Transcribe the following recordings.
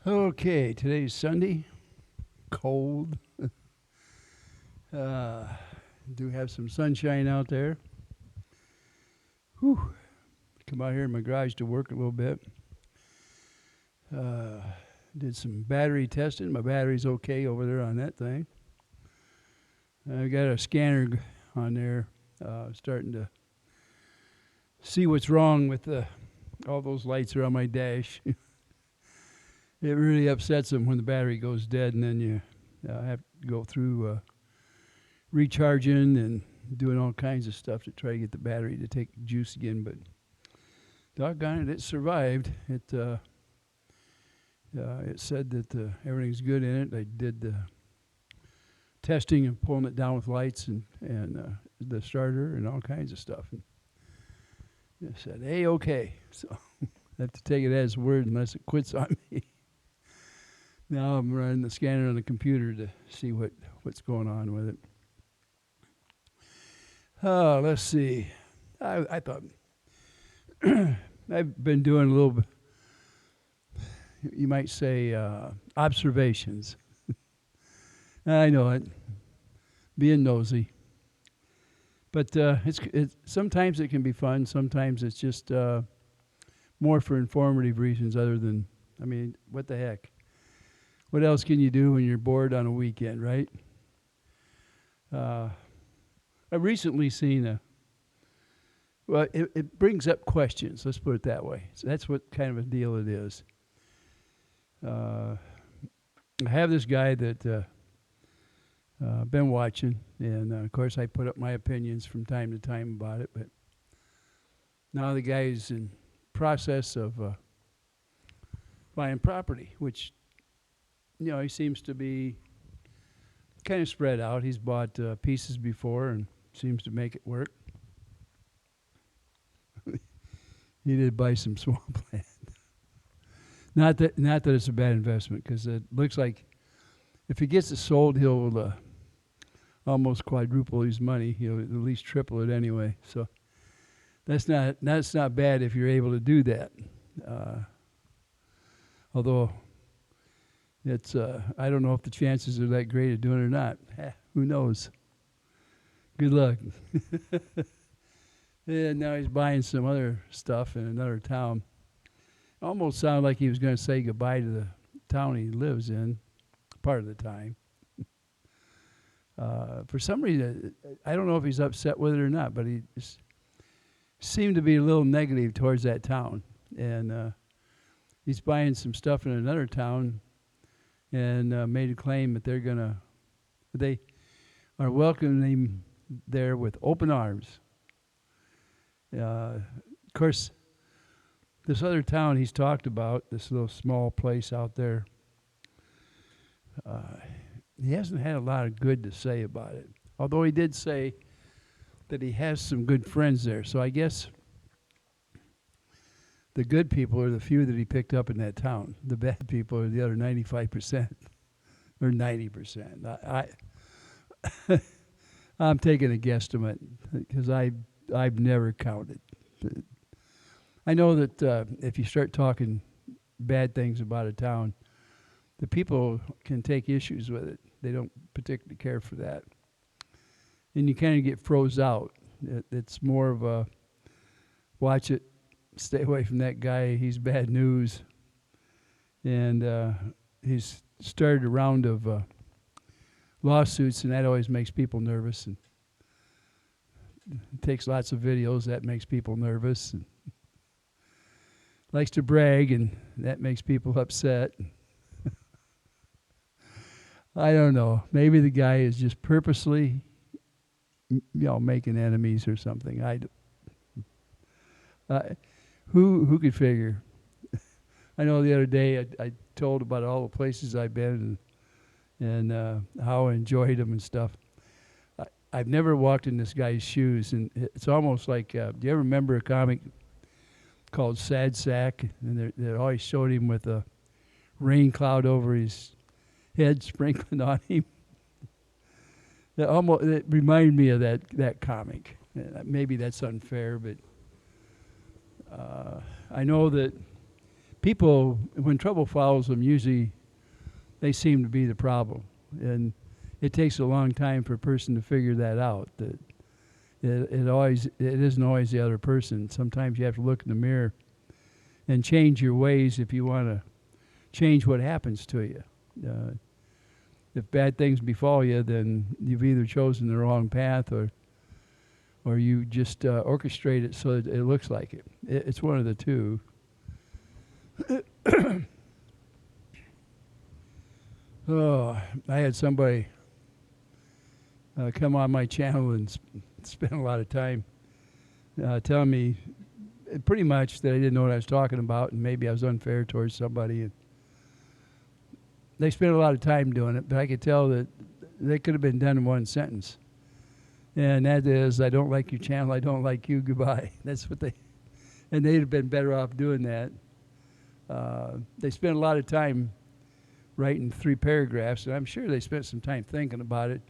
Okay, today's Sunday. Cold. Uh, do have some sunshine out there. Whew. Come out here in my garage to work a little bit. Uh, did some battery testing. My battery's okay over there on that thing. I got a scanner on there, starting to see what's wrong with all those lights are on my dash. It really upsets them when the battery goes dead, and then you have to go through recharging and doing all kinds of stuff to try to get the battery to take juice again. But doggone it survived. It said that everything's good in it. I did the testing and pulling it down with lights and the starter and all kinds of stuff. And it said, hey, okay. So I have to take it as word unless it quits on me. Now I'm running the scanner on the computer to see what's going on with it. Let's see. I thought I've been doing a little bit, you might say, observations. I know it, being nosy. But it's sometimes it can be fun. Sometimes it's just more for informative reasons other than, I mean, what the heck? What else can you do when you're bored on a weekend, right? I've recently seen it brings up questions, let's put it that way. So that's what kind of a deal it is. I have this guy that been watching, and of course I put up my opinions from time to time about it, but now the guy's in process of buying property, which, he seems to be kind of spread out. He's bought pieces before and seems to make it work. He did buy some swampland. Not that it's a bad investment, because it looks like if he gets it sold, he'll almost quadruple his money. He'll at least triple it anyway. So that's not bad if you're able to do that. Although it's I don't know if the chances are that great of doing it or not. Who knows? Good luck. And now he's buying some other stuff in another town. Almost sounded like he was going to say goodbye to the town he lives in part of the time. For some reason, I don't know if he's upset with it or not, but he seemed to be a little negative towards that town. And he's buying some stuff in another town and made a claim that they are welcoming him there with open arms. Of course, this other town he's talked about, this little small place out there, he hasn't had a lot of good to say about it. Although he did say that he has some good friends there. So I guess the good people are the few that he picked up in that town. The bad people are the other 95% or 90%. I'm taking a guesstimate because I've never counted. I know that if you start talking bad things about a town, the people can take issues with it. They don't particularly care for that. And you kind of get froze out. It's more of a watch it, stay away from that guy, he's bad news. And he's started a round of lawsuits, and that always makes people nervous. And it takes lots of videos, that makes people nervous. And likes to brag, and that makes people upset. I don't know. Maybe the guy is just purposely, making enemies or something. Who could figure? I know the other day I told about all the places I've been and how I enjoyed them and stuff. I've never walked in this guy's shoes, and it's almost like, do you ever remember a comic called Sad Sack? And they always showed him with a rain cloud over his head sprinkling on him. It reminded me of that comic. Maybe that's unfair, but I know that people, when trouble follows them, usually they seem to be the problem. And it takes a long time for a person to figure that out, that it isn't always the other person. Sometimes you have to look in the mirror and change your ways if you want to change what happens to you. If bad things befall you, then you've either chosen the wrong path or you just orchestrate it so that it looks like it. It's one of the two. Oh, I had somebody come on my channel and spend a lot of time telling me pretty much that I didn't know what I was talking about, and maybe I was unfair towards somebody. And they spent a lot of time doing it, but I could tell that they could have been done in one sentence. And that is, I don't like your channel, I don't like you, goodbye. That's what and they'd have been better off doing that. They spent a lot of time writing 3 paragraphs, and I'm sure they spent some time thinking about it.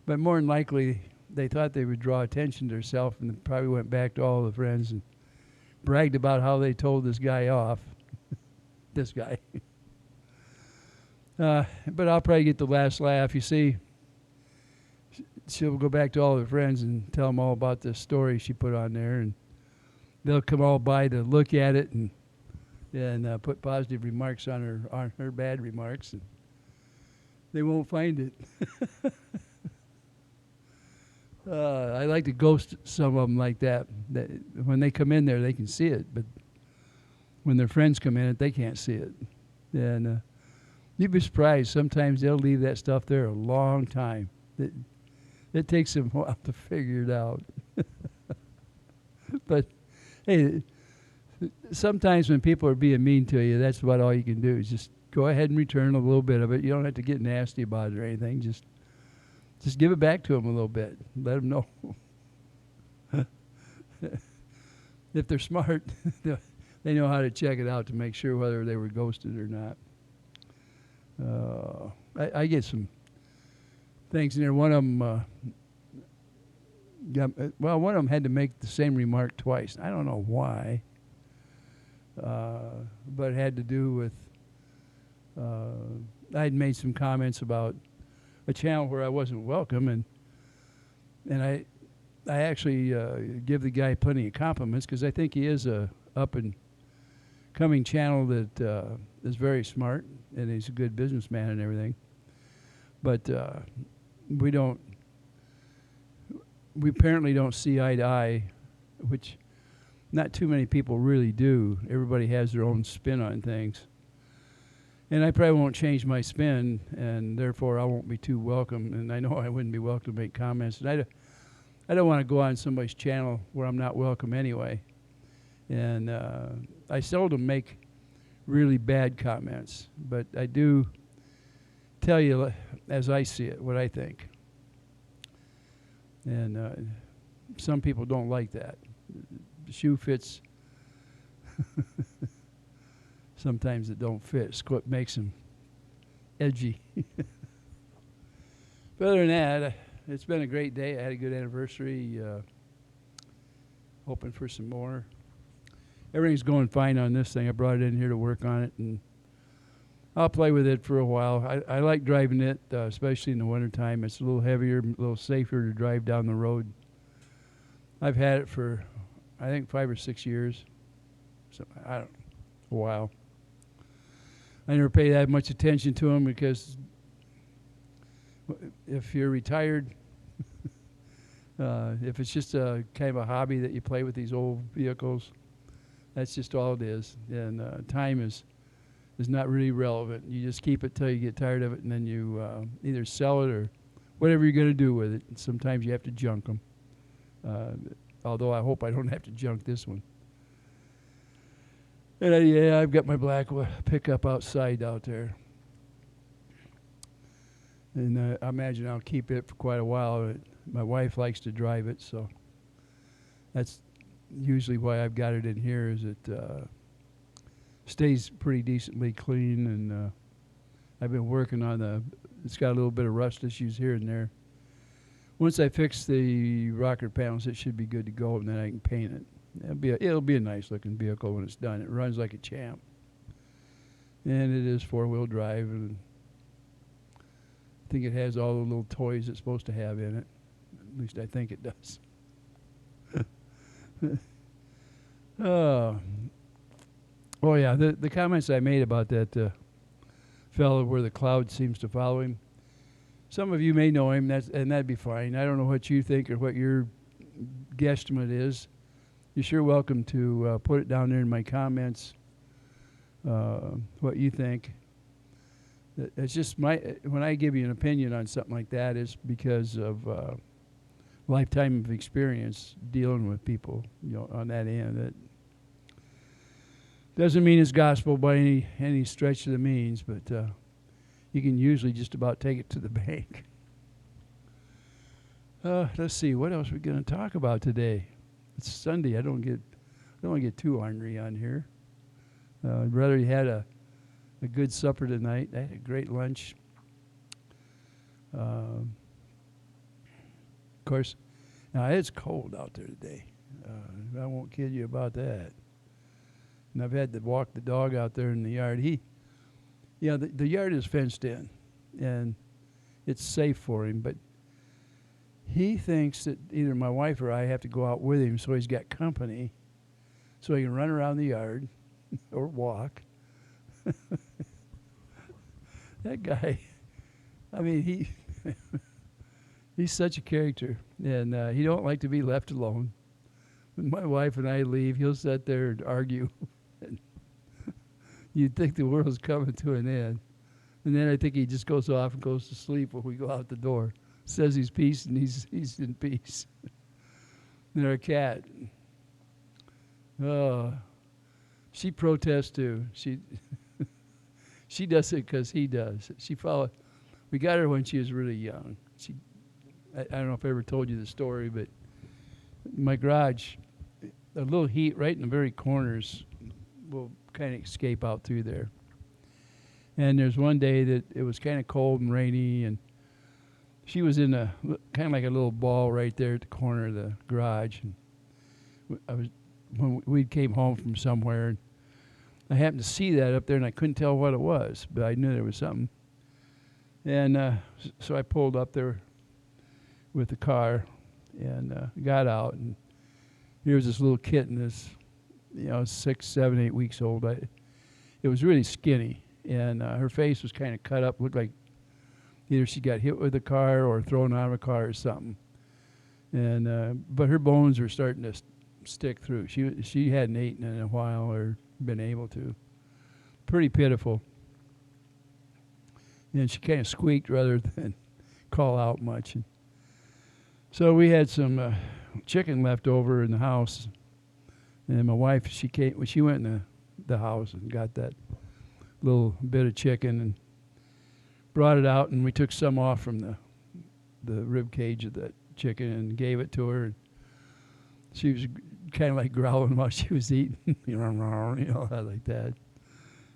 But more than likely, they thought they would draw attention to themselves, and probably went back to all the friends and bragged about how they told this guy off. This guy. But I'll probably get the last laugh. You see, she'll go back to all her friends and tell them all about this story she put on there, and they'll come all by to look at it and put positive remarks on her bad remarks, and they won't find it. I like to ghost some of them like that. When they come in there, they can see it, but when their friends come in, they can't see it. And you'd be surprised. Sometimes they'll leave that stuff there a long time. It takes them a while to figure it out. But hey, sometimes when people are being mean to you, that's about all you can do is just go ahead and return a little bit of it. You don't have to get nasty about it or anything. Just give it back to them a little bit. Let them know. If they're smart, they know how to check it out to make sure whether they were ghosted or not. I get some things in there. One of them, one of them had to make the same remark twice. I don't know why, but it had to do with I had made some comments about a channel where I wasn't welcome, and I actually give the guy plenty of compliments because I think he is a up and coming channel that is very smart, and he's a good businessman and everything. But we apparently don't see eye to eye, which not too many people really do. Everybody has their own spin on things. And I probably won't change my spin, and therefore I won't be too welcome. And I know I wouldn't be welcome to make comments. And I don't want to go on somebody's channel where I'm not welcome anyway. And I seldom make really bad comments, but I do tell you as I see it, what I think. And some people don't like that. The shoe fits. Sometimes it don't fit. It's what makes them edgy. But other than that, it's been a great day. I had a good anniversary. Hoping for some more. Everything's going fine on this thing. I brought it in here to work on it, and I'll play with it for a while. I like driving it, especially in the wintertime. It's a little heavier, a little safer to drive down the road. I've had it for, I think, 5 or 6 years. So I don't know, a while. I never pay that much attention to them because if you're retired, if it's just a kind of a hobby that you play with these old vehicles, that's just all it is. And time is not really relevant. You just keep it till you get tired of it, and then you either sell it or whatever you're going to do with it. And sometimes you have to junk them. Although I hope I don't have to junk this one. And yeah, I've got my black pickup outside out there. And I imagine I'll keep it for quite a while. My wife likes to drive it, so that's usually why I've got it in here, is it stays pretty decently clean. And I've been working on it's got a little bit of rust issues here and there. Once I fix the rocker panels, it should be good to go, and then I can paint it. It'll be a nice looking vehicle when it's done. It runs like a champ. and it is 4-wheel drive, and I think it has all the little toys it's supposed to have in it. At least I think it does. Oh, oh yeah, the comments I made about that fellow where the cloud seems to follow him. Some of you may know him, and that'd be fine. I don't know what you think or what your guesstimate is. You're sure welcome to put it down there in my comments, what you think. It's just when I give you an opinion on something like that, it's because of lifetime of experience dealing with people, on that end. That doesn't mean it's gospel by any stretch of the means, but you can usually just about take it to the bank. Let's see, what else are we going to talk about today? It's Sunday. I don't want to get too ornery on here. I'd rather you had a good supper tonight. I had a great lunch. Of course, now it's cold out there today. I won't kid you about that. And I've had to walk the dog out there in the yard. The yard is fenced in, and it's safe for him, but he thinks that either my wife or I have to go out with him so he's got company, so he can run around the yard or walk. That guy, I mean, he's such a character, and he don't like to be left alone. When my wife and I leave, he'll sit there and argue. And you'd think the world's coming to an end. And then I think he just goes off and goes to sleep when we go out the door. Says he's peace, and he's in peace. And our cat, she protests too. She does it because he does. We got her when she was really young. I don't know if I ever told you the story, but my garage, a little heat right in the very corners will kind of escape out through there. And there's one day that it was kind of cold and rainy, and she was in a kind of like a little ball right there at the corner of the garage. And when we came home from somewhere, and I happened to see that up there, and I couldn't tell what it was, but I knew there was something. And so I pulled up there with the car and got out, and here was this little kitten, this 6, 7, 8 weeks old. It was really skinny, and her face was kind of cut up, looked like either she got hit with a car or thrown out of a car or something. And but her bones were starting to stick through. She hadn't eaten in a while or been able to. Pretty pitiful. And she kind of squeaked rather than call out much. And so we had some chicken left over in the house, and my wife, she went in the house and got that little bit of chicken and brought it out, and we took some off from the rib cage of that chicken and gave it to her. And she was kind of like growling while she was eating, like that.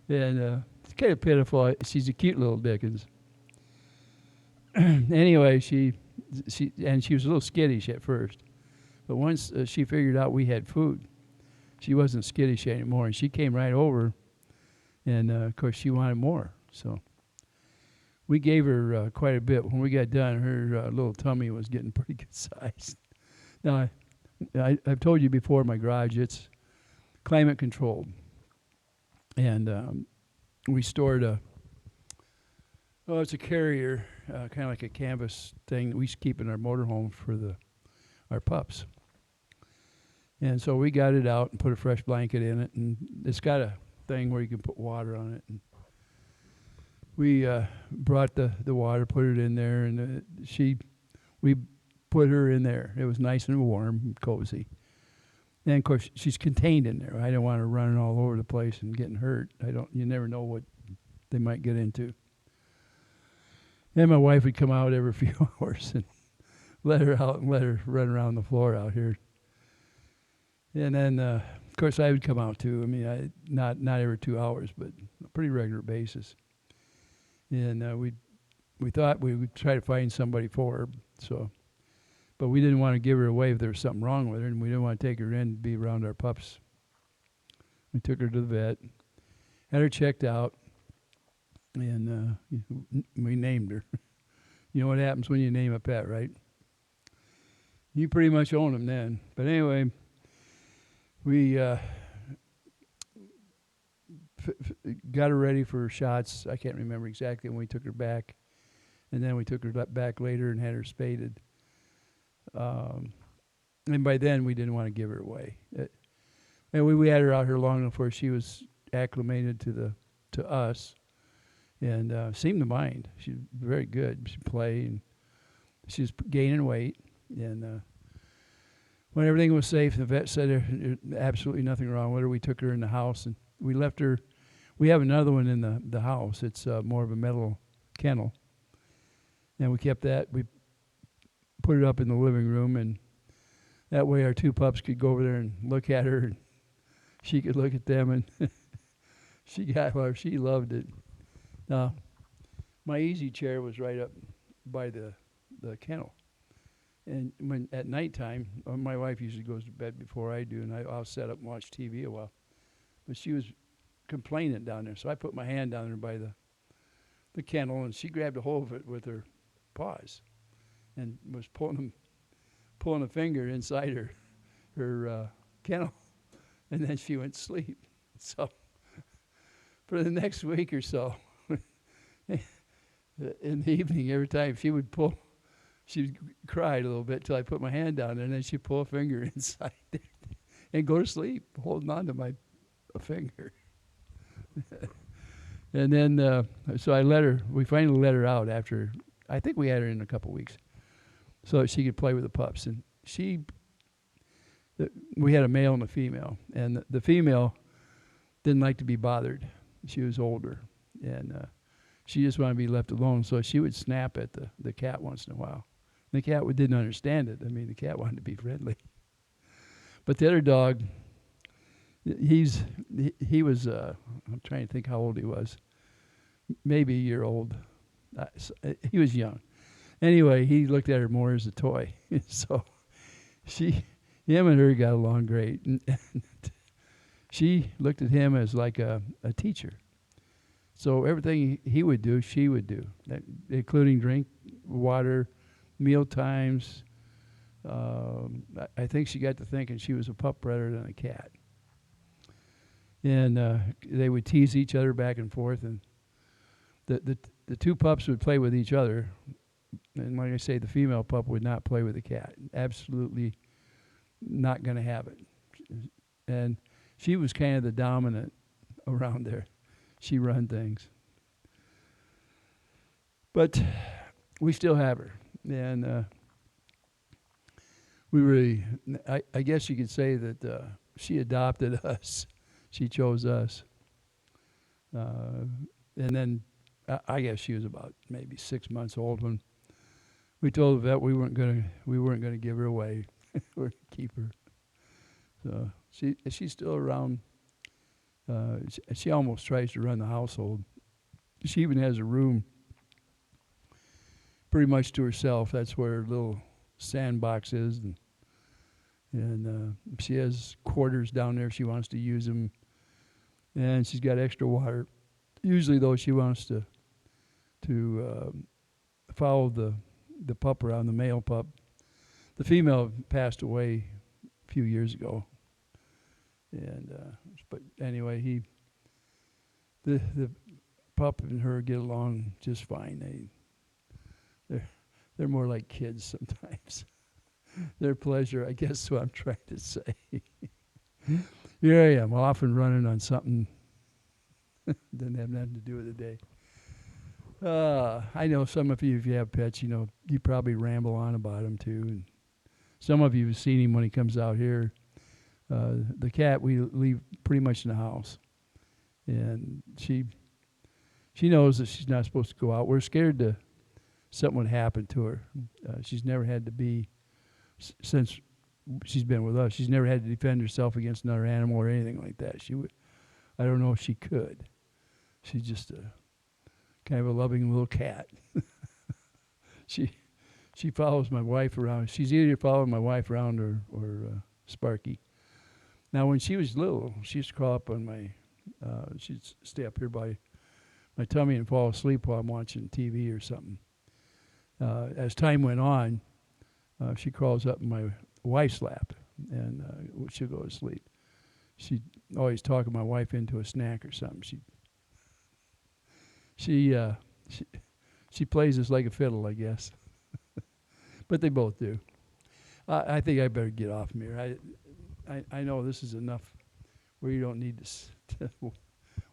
And it's kind of pitiful. She's a cute little Dickens. Anyway, she was a little skittish at first, but once she figured out we had food, she wasn't skittish anymore, and she came right over, and of course she wanted more. So we gave her quite a bit. When we got done, her little tummy was getting pretty good size. Now, I've told you before, my garage, it's climate controlled, and we stored it's a carrier, kind of like a canvas thing that we keep in our motorhome for our pups. And so we got it out and put a fresh blanket in it, and it's got a thing where you can put water on it. And we brought the water, put it in there, and we put her in there. It was nice and warm and cozy. And of course, she's contained in there. I don't want her running all over the place and getting hurt. You never know what they might get into. Then my wife would come out every few hours and let her out and let her run around the floor out here. And then, of course, I would come out too. I mean, not every 2 hours, but a pretty regular basis. And we thought we would try to find somebody for her. But we didn't want to give her away if there was something wrong with her, and we didn't want to take her in to be around our pups. We took her to the vet, had her checked out. and we named her. You know what happens when you name a pet, right? You pretty much own them then. But anyway, we got her ready for shots. I can't remember exactly when we took her back, and then we took her back later and had her spaded. And by then we didn't want to give her away. And we had her out here long enough before she was acclimated to us, and seemed to mind. She's very good. She'd play, and she was gaining weight. And when everything was safe, the vet said there's absolutely nothing wrong with her. We took her in the house, and we left her. We have another one in the house. It's more of a metal kennel, and we kept that. We put it up in the living room, and that way our two pups could go over there and look at her, and she could look at them, and she loved it. Now, my easy chair was right up by the kennel, and when at nighttime, my wife usually goes to bed before I do, and I'll set up and watch TV a while. But she was complaining down there, so I put my hand down there by the kennel, and she grabbed a hold of it with her paws, and was pulling a finger inside her kennel, and then she went to sleep. So for the next week or so, in the evening, every time she'd cry a little bit till I put my hand down there, and then she'd pull a finger inside there and go to sleep, holding on to my finger. And then, so we finally let her out after, I think we had her in a couple weeks, so that she could play with the pups. And we had a male and a female, and the female didn't like to be bothered. She was older, and she just wanted to be left alone, so she would snap at the cat once in a while. And the cat didn't understand it. I mean, the cat wanted to be friendly. But the other dog, he was, I'm trying to think how old he was, maybe a year old. He was young. Anyway, he looked at her more as a toy. So him and her got along great. And she looked at him as like a teacher. So everything he would do, she would do, including drink water, meal times. I think she got to thinking she was a pup rather than a cat. And they would tease each other back and forth, and the two pups would play with each other. And like I say, the female pup would not play with the cat. Absolutely not going to have it. And she was kind of the dominant around there. She run things. But we still have her. And we really, I guess you could say that she adopted us. She chose us. And then I guess she was about maybe 6 months old when we told the vet we weren't gonna give her away. We're gonna keep her. So she's still around. She almost tries to run the household. She even has a room pretty much to herself. That's where her little sandbox is, and she has quarters down there if she wants to use them, and she's got extra water. Usually, though, she wants to follow the pup around, the male pup. The female passed away a few years ago, and but anyway, the pup and her get along just fine. They're more like kids sometimes. Their pleasure, I guess, is what I'm trying to say. Here I am, often running on something doesn't have nothing to do with the day. I know some of you, if you have pets, you probably ramble on about them too. And some of you have seen him when he comes out here. The cat we leave pretty much in the house, and she knows that she's not supposed to go out. We're scared that something would happen to her. She's never had to be, since she's been with us, she's never had to defend herself against another animal or anything like that. I don't know if she could. She's just kind of a loving little cat. She follows my wife around. She's either following my wife around or Sparky. Now, when she was little, she used to crawl up on she'd stay up here by my tummy and fall asleep while I'm watching TV or something. As time went on, she crawls up in my wife's lap, and she'll go to sleep. She always talking my wife into a snack or something. She uh, she she plays us like a fiddle, I guess. But they both do. I think I better get off from here. I know this is enough where you don't need to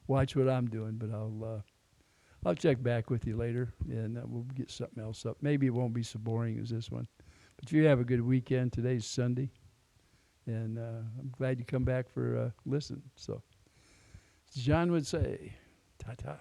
watch what I'm doing, but I'll check back with you later, and we'll get something else up. Maybe it won't be so boring as this one. But you have a good weekend. Today's Sunday, and I'm glad you come back for listen. So, as John would say, ta-ta.